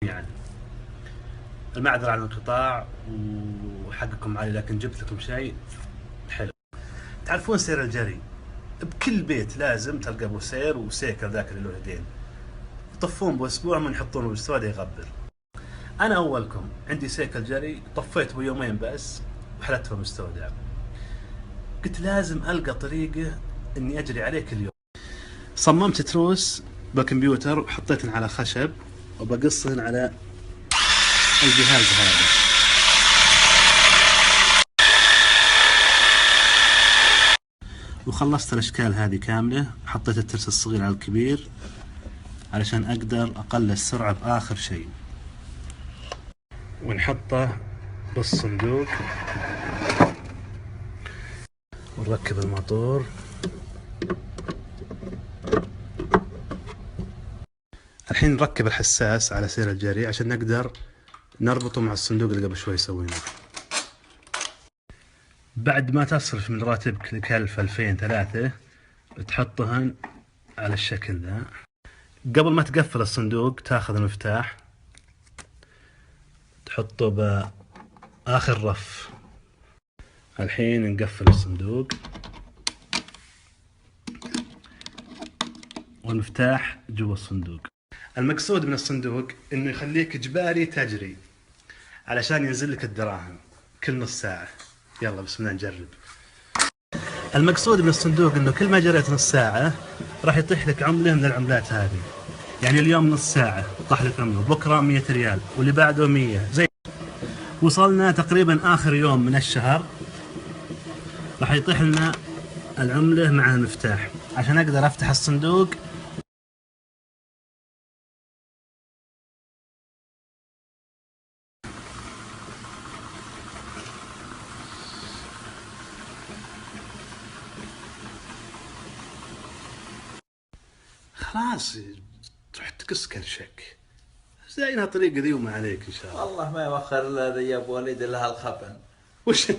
يعني المعذرة عن الانقطاع وحقكم علي، لكن جبت لكم شيء حلو. تعرفون سير الجري؟ بكل بيت لازم تلقى ابو سير وسيكل ذاك اللي له يدين، يطفون باسبوع من يحطونه بالسواد يغبر. انا اولكم عندي سيكل جري طفيت بيومين بس وحلته مستودع. قلت لازم القى طريقه اني اجري عليه كل يوم. صممت تروس بالكمبيوتر وحطيتهن على خشب وبقصهن على الجهاز هذا. وخلصت الاشكال هذه كامله، حطيت الترس الصغير على الكبير علشان اقدر اقلل السرعه باخر شيء، ونحطه بالصندوق ونركب الموتور. الحين نركب الحساس على سير الجري عشان نقدر نربطه مع الصندوق اللي قبل شوي سويناه. بعد ما تصرف من راتبك لك 1000 2000 3 تحطهن على الشكل ذا. قبل ما تقفل الصندوق تاخذ المفتاح تحطه بآخر رف. الحين نقفل الصندوق والمفتاح جوا الصندوق. المقصود من الصندوق انه يخليك اجباري تجري علشان ينزل لك الدراهم كل نص ساعة. يلا بسم الله نجرب. المقصود من الصندوق انه كل ما جريت نص ساعة راح يطيح لك عملة من العملات هذه. يعني اليوم نص ساعة طاح لك عملة، بكرة 100 ريال، واللي بعده 100. زي وصلنا تقريبا اخر يوم من الشهر راح يطيح لنا العملة مع المفتاح عشان اقدر افتح الصندوق. خلاص تروح تقص كرشك. زينها طريقة ذي وما عليك ان شاء الله. والله ما يوخر الا ذي ابو وليد الا هالخبن. وش